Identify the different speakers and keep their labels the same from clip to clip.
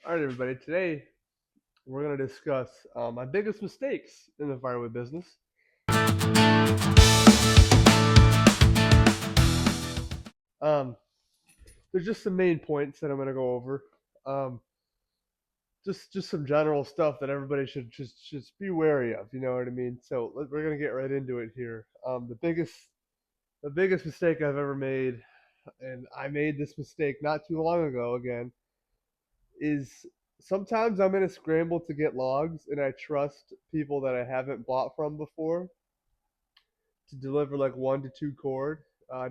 Speaker 1: All right, everybody. Today we're going to discuss my biggest mistakes in the firewood business. Um, there's just some main points that I'm going to go over. Um, just some general stuff that everybody should just be wary of. You know what I mean? So we're going to get right into it here. The biggest mistake I've ever made, and I made this mistake not too long ago again, is sometimes I'm in a scramble to get logs, and I trust people that I haven't bought from before to deliver like 1 to 2 cord.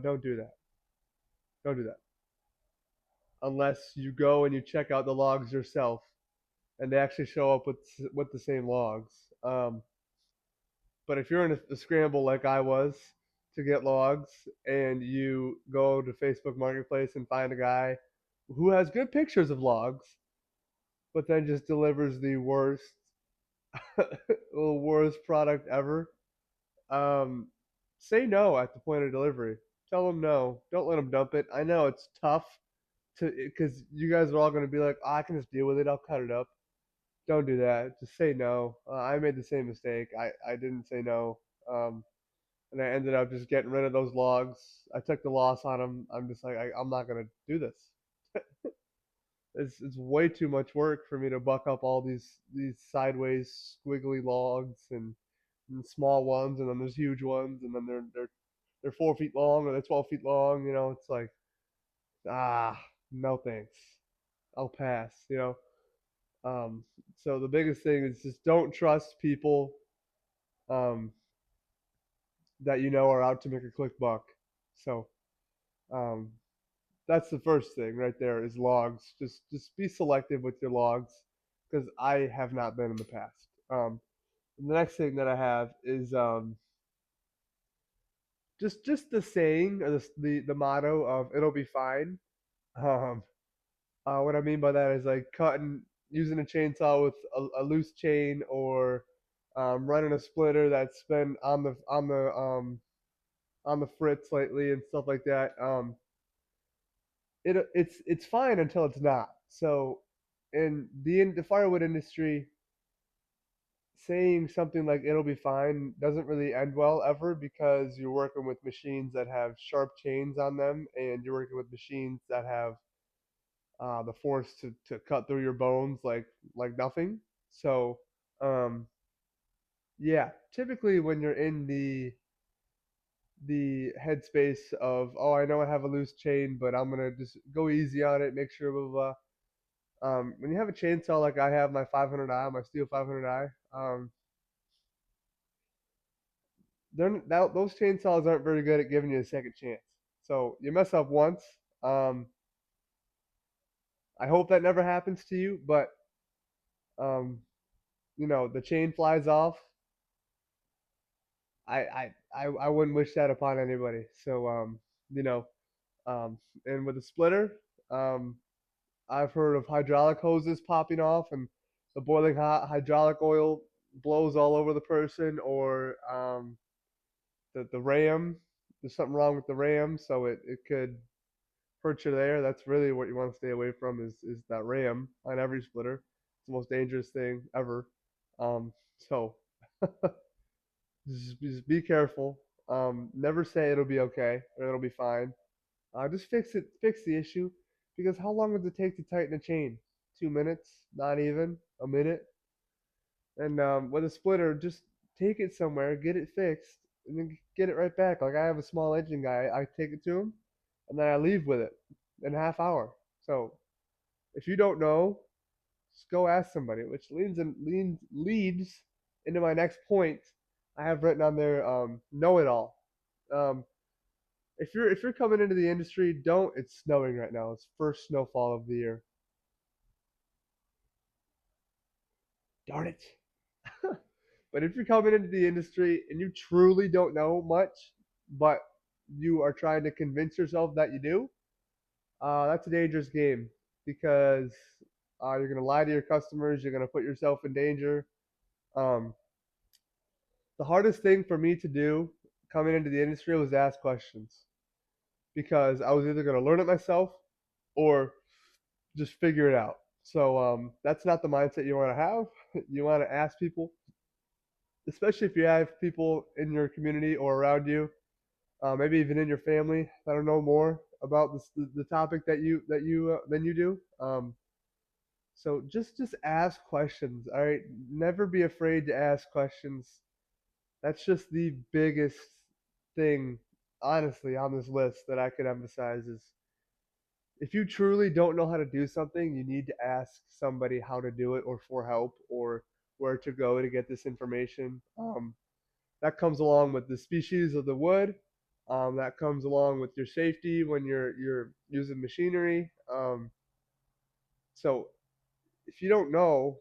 Speaker 1: Don't do that. Don't do that unless you go and you check out the logs yourself, and they actually show up with the same logs. But if you're in a scramble like I was to get logs, and you go to Facebook Marketplace and find a guy who has good pictures of logs, but then just delivers the worst, the worst product ever, um, say no at the point of delivery. Tell them no. Don't let them dump it. I know it's tough to because you guys are all going to be like, oh, I can just deal with it. I'll cut it up. Don't do that. Just say no. I made the same mistake. I didn't say no, and I ended up just getting rid of those logs. I took the loss on them. I'm just like, I'm not going to do this. It's way too much work for me to buck up all these sideways squiggly logs and small ones, and then there's huge ones, and then they're 4 feet long or they're 12 feet long. It's like, ah, no thanks. I'll pass. Um, so the biggest thing is just don't trust people um, that you know are out to make a quick buck. So um, that's the first thing right there is logs. Just be selective with your logs because I have not been in the past. And the next thing that I have is just the saying or the motto of "it'll be fine." Um, what I mean by that is like cutting using a chainsaw with a loose chain or running a splitter that's been on the fritz lately and stuff like that. It's fine until it's not. So in the firewood industry, saying something like "it'll be fine" doesn't really end well ever because you're working with machines that have sharp chains on them, and you're working with machines that have the force to cut through your bones like nothing. So, um, yeah, typically when you're in the headspace of, oh, I know I have a loose chain, but I'm gonna just go easy on it, make sure blah blah blah. When you have a chainsaw like I have my 500i, my steel 500i, those chainsaws aren't very good at giving you a second chance. So you mess up once. Um, I hope that never happens to you, but um, the chain flies off. I wouldn't wish that upon anybody. So you know, um, and with a splitter, um, I've heard of hydraulic hoses popping off and the boiling hot hydraulic oil blows all over the person, or the ram. There's something wrong with the ram, so it could hurt you there. That's really what you want to stay away from is that ram on every splitter. It's the most dangerous thing ever. So just be careful. Never say it'll be okay or it'll be fine. Just fix it, fix the issue, because how long does it take to tighten a chain? 2 minutes, not even a minute. And with a splitter, just take it somewhere, get it fixed, and then get it right back. Like I have a small engine guy, I take it to him, and then I leave with it in a half hour. So if you don't know, just go ask somebody, which leads into my next point. I have written on there, know it all. Um, if you're coming into the industry, don't. It's snowing right now. It's first snowfall of the year. Darn it. But if you're coming into the industry and you truly don't know much, but you are trying to convince yourself that you do, that's a dangerous game because you're going to lie to your customers. You're going to put yourself in danger. Um, the hardest thing for me to do coming into the industry was ask questions because I was either going to learn it myself or just figure it out. So that's not the mindset you want to have. You want to ask people, especially if you have people in your community or around you, maybe even in your family that don't know more about this, the topic that you than you do. So just ask questions. All right, never be afraid to ask questions. That's just the biggest thing, honestly, on this list that I could emphasize is if you truly don't know how to do something, you need to ask somebody how to do it or for help or where to go to get this information. That comes along with the species of the wood. That comes along with your safety when you're using machinery. So if you don't know,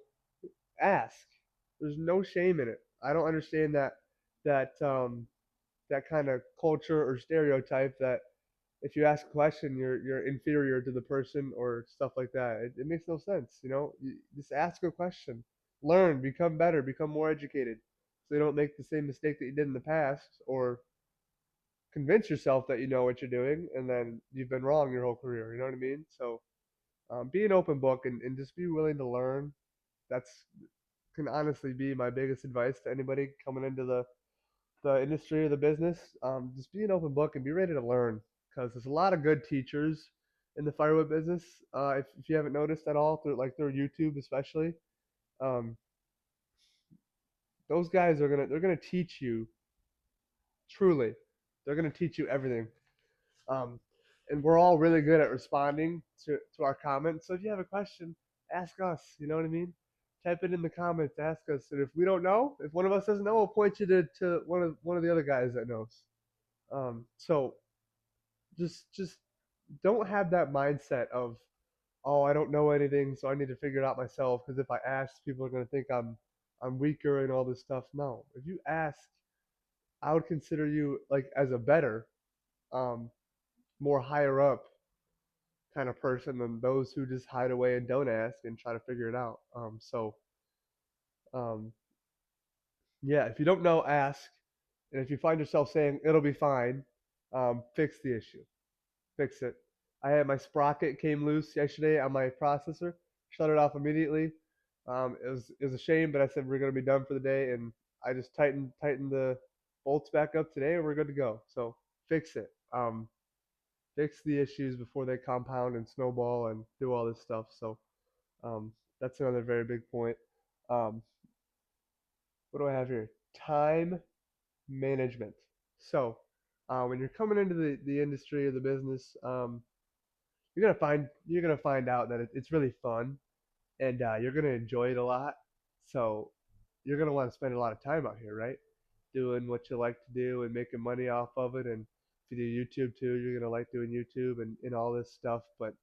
Speaker 1: ask. There's no shame in it. I don't understand that that kind of culture or stereotype that if you ask a question, you're inferior to the person or stuff like that. It makes no sense. You just ask a question, learn, become better, become more educated, so you don't make the same mistake that you did in the past, or convince yourself that you know what you're doing and then you've been wrong your whole career. You know what I mean? So be an open book and just be willing to learn. That's can honestly be my biggest advice to anybody coming into the industry or the business. Just be an open book and be ready to learn because there's a lot of good teachers in the firewood business. If you haven't noticed at all, through YouTube especially, um, those guys they're gonna teach you truly. They're gonna teach you everything. Um, and we're all really good at responding to our comments. So if you have a question, ask us. You know what I mean? Type it in the comments. Ask us. And if we don't know, if one of us doesn't know, we'll point you to one of the other guys that knows. So just don't have that mindset of, oh, I don't know anything, so I need to figure it out myself. Because if I ask, people are gonna think I'm weaker and all this stuff. No, if you ask, I would consider you like as a better, um, more higher up kind of person than those who just hide away and don't ask and try to figure it out. Um, yeah, if you don't know, ask. And if you find yourself saying it'll be fine, fix the issue. Fix it. I had my sprocket came loose yesterday on my processor. Shut it off immediately. It was a shame, but I said we're gonna be done for the day, and I just tightened the bolts back up today, and we're good to go. So fix it. Fix the issues before they compound and snowball and do all this stuff. So Um, that's another very big point. Um, what do I have here? Time management. So, when you're coming into the industry or the business, you're gonna find out that it's really fun and you're gonna enjoy it a lot. So, you're gonna want to spend a lot of time out here, right? Doing what you like to do and making money off of it. And if you do YouTube too, you're gonna like doing YouTube and all this stuff. But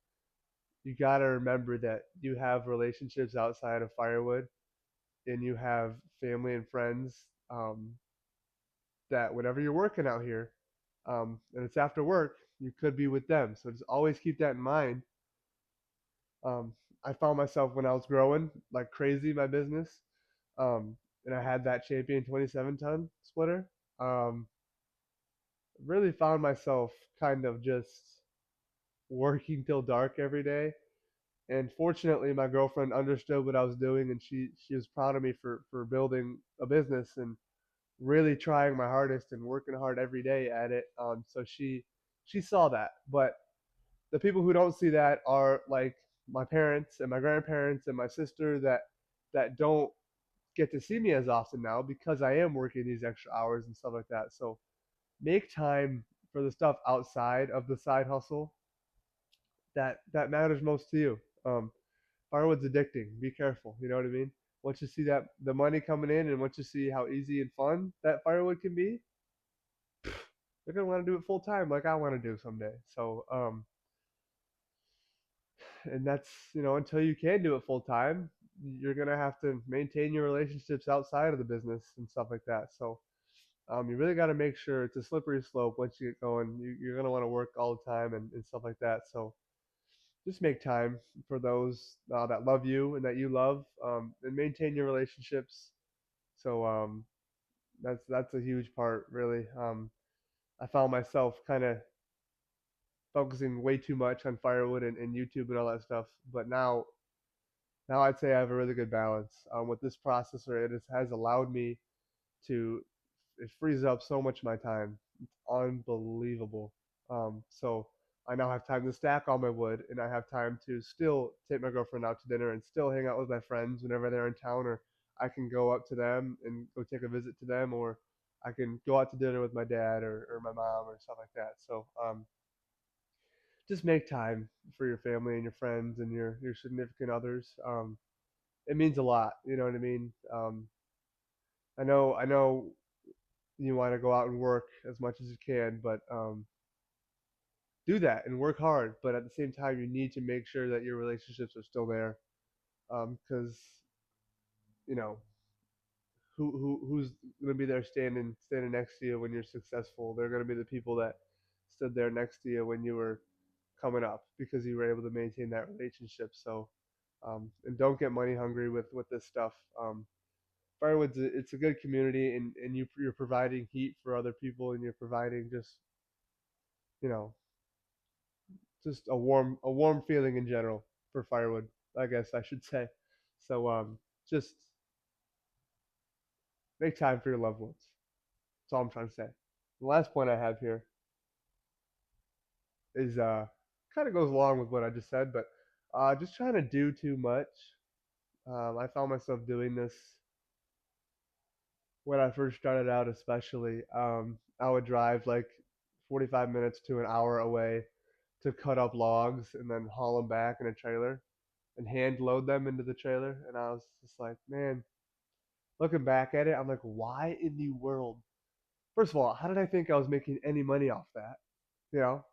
Speaker 1: you gotta remember that you have relationships outside of firewood and you have family and friends, that whenever you're working out here, and it's after work, you could be with them. So just always keep that in mind. Um, I found myself when I was growing like crazy my business, and I had that Champion 27-ton splitter. Um, really found myself kind of just working till dark every day. And fortunately, my girlfriend understood what I was doing, and she was proud of me for building a business and really trying my hardest and working hard every day at it. So she saw that, but the people who don't see that are like my parents and my grandparents and my sister that don't get to see me as often now because I am working these extra hours and stuff like that. So make time for the stuff outside of the side hustle that matters most to you. Firewood's addicting. Be careful. You know what I mean? Once you see that the money coming in and once you see how easy and fun that firewood can be, you're gonna want to do it full time like I want to do someday. So and that's until you can do it full time, you're gonna have to maintain your relationships outside of the business and stuff like that. So you really got to make sure it's a slippery slope once you get going. You're gonna want to work all the time and stuff like that. So just make time for those that love you and that you love, and maintain your relationships. So that's a huge part, really. I found myself kind of focusing way too much on firewood and YouTube and all that stuff. But now now I'd say I have a really good balance. With this processor, has allowed me to it frees up so much of my time. It's unbelievable. So I now have time to stack all my wood, and I have time to still take my girlfriend out to dinner and still hang out with my friends whenever they're in town, or I can go up to them and go take a visit to them, or I can go out to dinner with my dad or my mom or stuff like that. So just make time for your family and your friends and your significant others. It means a lot. You know what I mean? I know you want to go out and work as much as you can, but do that and work hard. But at the same time, you need to make sure that your relationships are still there, because you know who's going to be there standing next to you when you're successful. They're going to be the people that stood there next to you when you were coming up because you were able to maintain that relationship. So, and don't get money hungry with this stuff. Firewood's it's a good community, and you're providing heat for other people, and you're providing you know just a warm feeling in general for firewood. I guess I should say. So just make time for your loved ones. That's all I'm trying to say. The last point I have here is kind of goes along with what I just said, but just trying to do too much. I found myself doing this when I first started out, especially. I would drive like 45 minutes to an hour away to cut up logs and then haul them back in a trailer and hand load them into the trailer. And I was just like, man, looking back at it, I'm like, why in the world? First of all, how did I think I was making any money off that?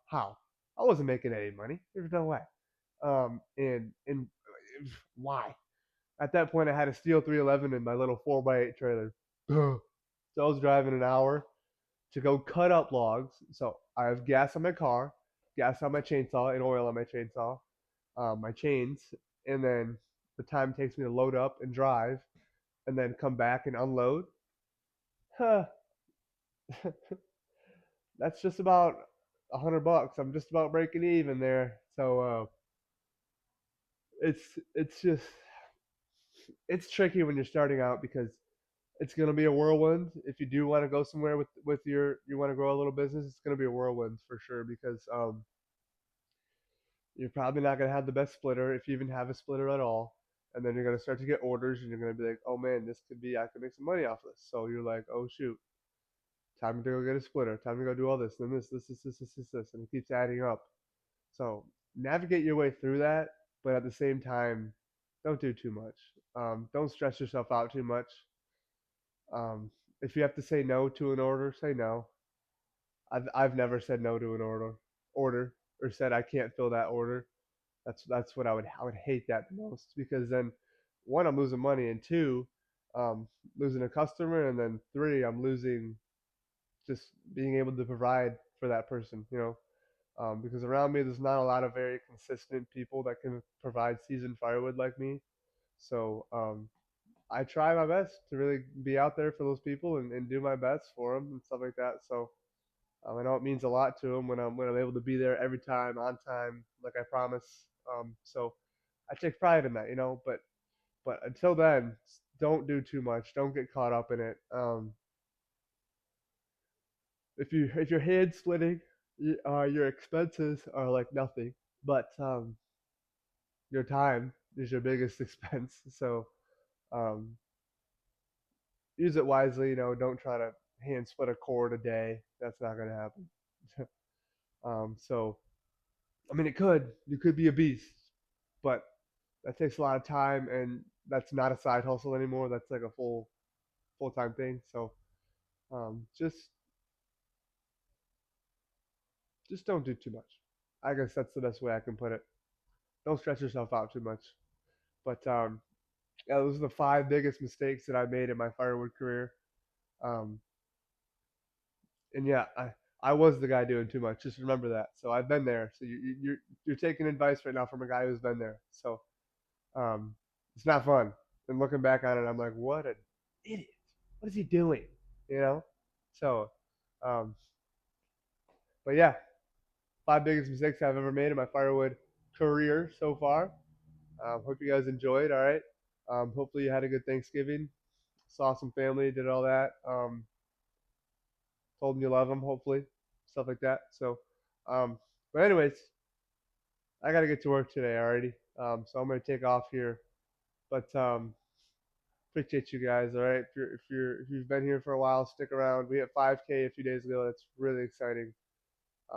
Speaker 1: How? I wasn't making any money. There's no way. And why? At that point, I had a steel 311 in my little 4x8 trailer. So I was driving an hour to go cut up logs. So I have gas on my car, gas on my chainsaw, and oil on my chainsaw, my chains, and then the time it takes me to load up and drive, and then come back and unload. Huh, that's just about $100. I'm just about breaking even there. So it's just it's tricky when you're starting out because it's gonna be a whirlwind. If you do want to go somewhere with you want to grow a little business, it's gonna be a whirlwind for sure because you're probably not gonna have the best splitter if you even have a splitter at all. And then you're gonna start to get orders, and you're gonna be like, oh man, I could make some money off this. So you're like, oh shoot, time to go get a splitter, time to go do all this, then this, and it keeps adding up. So navigate your way through that, but at the same time, don't do too much. Don't stress yourself out too much. If you have to say no to an order, say no. I've never said no to an order or said I can't fill that order. That's what I would hate that the most because then one I'm losing money and two losing a customer and then three I'm losing just being able to provide for that person. Because around me there's not a lot of very consistent people that can provide seasoned firewood like me. So I try my best to really be out there for those people and do my best for them and stuff like that. So I know it means a lot to them when I'm able to be there every time on time, like I promise. So I take pride in that. But until then, don't do too much. Don't get caught up in it. If your hand's splitting, your expenses are like nothing. But your time is your biggest expense. So um, use it wisely. Don't try to hand split a cord a day. That's not going to happen. So I mean, it could. You could be a beast, but that takes a lot of time, and that's not a side hustle anymore. That's like a full time thing. So just don't do too much. I guess that's the best way I can put it. Don't stress yourself out too much. But yeah, those are the five biggest mistakes that I made in my firewood career. Um, and yeah, I was the guy doing too much. Just remember that. So I've been there. So you're taking advice right now from a guy who's been there. So um, it's not fun. And looking back on it, I'm like, what an idiot. What is he doing? You know? So, um, but yeah, five biggest mistakes I've ever made in my firewood career so far. Hope you guys enjoyed. All right. Hopefully you had a good Thanksgiving. Saw some family, did all that. Told them you love them. Hopefully, stuff like that. So, um, but anyways, I gotta get to work today already. So I'm gonna take off here. But appreciate you guys. All right. If you've been here for a while, stick around. We hit 5K a few days ago. That's really exciting.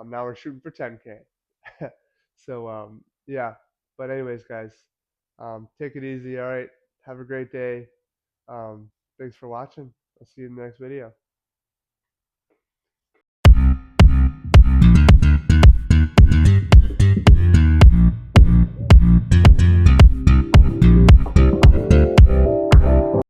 Speaker 1: Now we're shooting for 10K. So yeah. But anyways, guys, take it easy. All right. Have a great day. Thanks for watching. I'll see you in the next video.